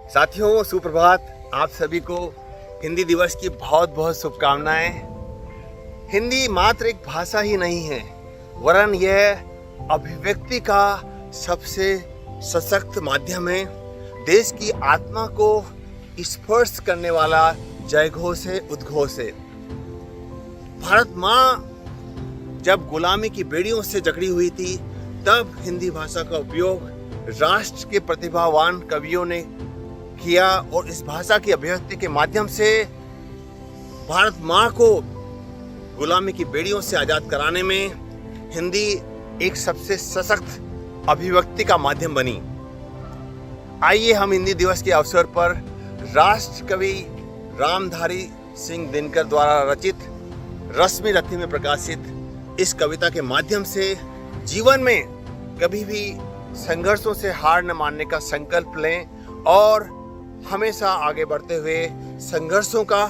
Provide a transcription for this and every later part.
साथियों, सुप्रभात। आप सभी को हिंदी दिवस की बहुत बहुत शुभकामनाएं। हिंदी मात्र एक भाषा ही नहीं है, वरन यह अभिव्यक्ति का सबसे सशक्त माध्यम है। देश की आत्मा को स्पर्श करने वाला जयघोष है, उद्घोष है। भारत माँ जब गुलामी की बेड़ियों से जकड़ी हुई थी, तब हिंदी भाषा का उपयोग राष्ट्र के प्रतिभावान कवियों ने किया और इस भाषा की अभिव्यक्ति के माध्यम से भारत माँ को गुलामी की बेड़ियों से आज़ाद कराने में हिंदी एक सबसे सशक्त अभिव्यक्ति का माध्यम बनी। आइए हम हिंदी दिवस के अवसर पर राष्ट्र कवि रामधारी सिंह दिनकर द्वारा रचित रश्मि रथी में प्रकाशित इस कविता के माध्यम से जीवन में कभी भी संघर्षों से हार न मानने का संकल्प लें और हमेशा आगे बढ़ते हुए संघर्षों का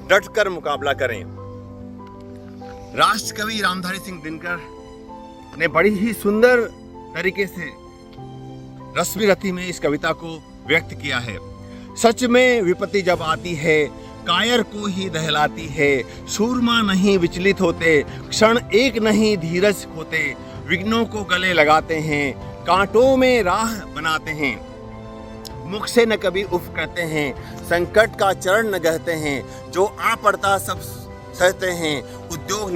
डटकर मुकाबला करें। राष्ट्र कवि रामधारी सिंह दिनकर ने बड़ी ही सुंदर तरीके से रश्मि रथी में इस कविता को व्यक्त किया है। सच में विपत्ति जब आती है, कायर को ही दहलाती है। सूरमा नहीं विचलित होते, क्षण एक नहीं धीरज खोते। विघ्नों को गले लगाते हैं, कांटों में राह बनाते हैं। मुख से न कभी उफ करते हैं, संकट का चरण न गहते हैं। जो आ पड़ता सब सहते हैं, उद्योग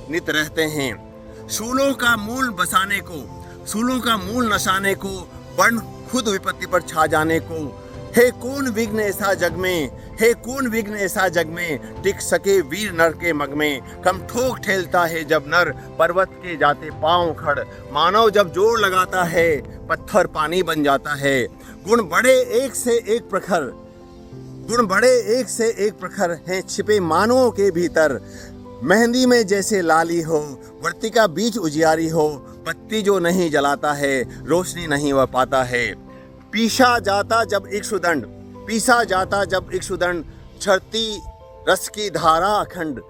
नित रहते हैं। सूलों का मूल बसाने को, सूलों का मूल नसाने को, बन खुद विपत्ति पर छा जाने को। हे कौन विघ्न ऐसा जग में, हे कौन विघ्न ऐसा जग में, टिक सके वीर नर के मग में। कम ठोक ठेलता है जब नर, पर्वत के जाते पांव खड़। मानव जब जोर लगाता है, पत्थर पानी बन जाता है। गुण बड़े एक से एक प्रखर, गुण बड़े एक से एक प्रखर हैं छिपे मानवों के भीतर। मेहंदी में जैसे लाली हो, वर्तिका बीच उजियारी हो। बत्ती जो नहीं जलाता है, रोशनी नहीं वह पाता है। पीसा जाता जब इक्षुदंड, पीसा जाता जब इक्षुदंड, झरती रस की धारा अखंड।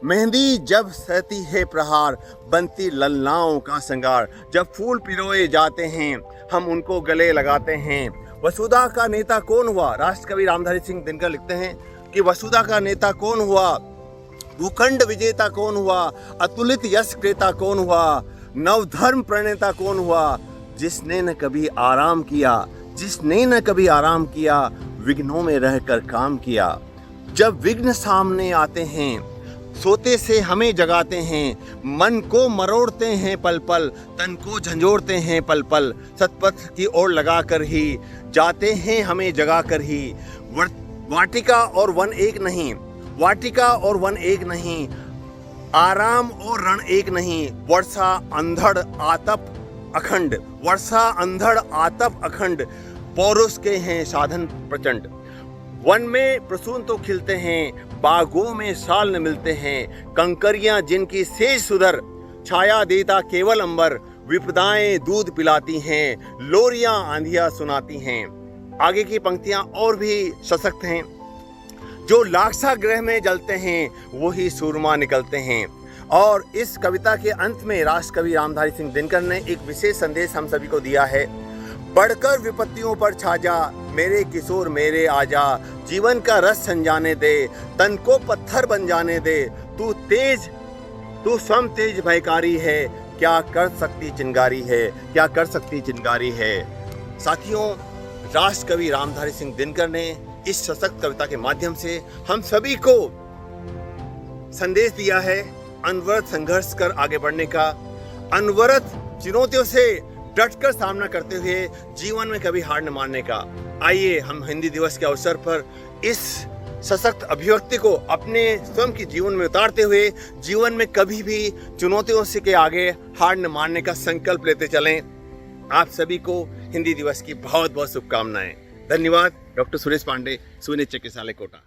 मेहंदी जब सहती है प्रहार, बनती ललनाओं का श्रृंगार। जब फूल पिरोए जाते हैं, हम उनको गले लगाते हैं। वसुधा का नेता कौन हुआ? राष्ट्र कवि रामधारी सिंह दिनकर लिखते हैं कि वसुधा का नेता कौन हुआ, भूखंड विजेता कौन हुआ, अतुलित यश क्रेता कौन हुआ, नवधर्म प्रणेता कौन हुआ। जिसने न कभी आराम किया, जिसने न कभी आराम किया, विघ्नों में रहकर काम किया। जब विघ्न सामने आते हैं, सोते से हमें जगाते हैं। मन को मरोड़ते हैं पल पल, तन को झंझोड़ते हैं पल पल। सतपथ की ओर लगा कर ही जाते हैं हमें जगा कर ही। वाटिका और वन एक नहीं, वाटिका और वन एक नहीं, आराम और रण एक नहीं। वर्षा अंधड़ आतप अखंड, वर्षा अंधड़ आतप अखंड। पौरुष के हैं साधन प्रचंड। वन में प्रसून तो खिलते हैं, बागों में साल न मिलते हैं। कंकरियां जिनकी सेज सुधर, छाया देता केवल अंबर। विपदाएं दूध पिलाती हैं, लोरियां आंधियां सुनाती हैं। आगे की पंक्तियां और भी सशक्त हैं। जो लाक्षागृह में जलते हैं, वही सूरमा निकलते हैं। और इस कविता के अंत में राष्ट्र कवि रामधारी सिंह दिनकर ने एक विशेष संदेश हम सभी को दिया है। बढ़कर विपत्तियों पर छा जा, मेरे किशोर मेरे आजा। जीवन का रस संजाने दे, तन को पत्थर बन जाने दे। तू तेज, तू स्वयं तेज भयकारी है। क्या कर सकती चिंगारी है, क्या कर सकती चिंगारी है। साथियों, राष्ट्र कवि रामधारी सिंह दिनकर ने इस सशक्त कविता के माध्यम से हम सभी को संदेश दिया है अनवरत संघर्ष कर आगे बढ़ने का, अनवरत चुनौतियों से डटकर सामना करते हुए जीवन में कभी हार न मानने का। आइए हम हिंदी दिवस के अवसर पर इस सशक्त अभिव्यक्ति को अपने स्वयं के जीवन में उतारते हुए जीवन में कभी भी चुनौतियों से के आगे हार न मानने का संकल्प लेते चलें। आप सभी को हिंदी दिवस की बहुत बहुत शुभकामनाएं। धन्यवाद। डॉक्टर सुरेश पांडे, सुनील चिकित्सालय कोटा।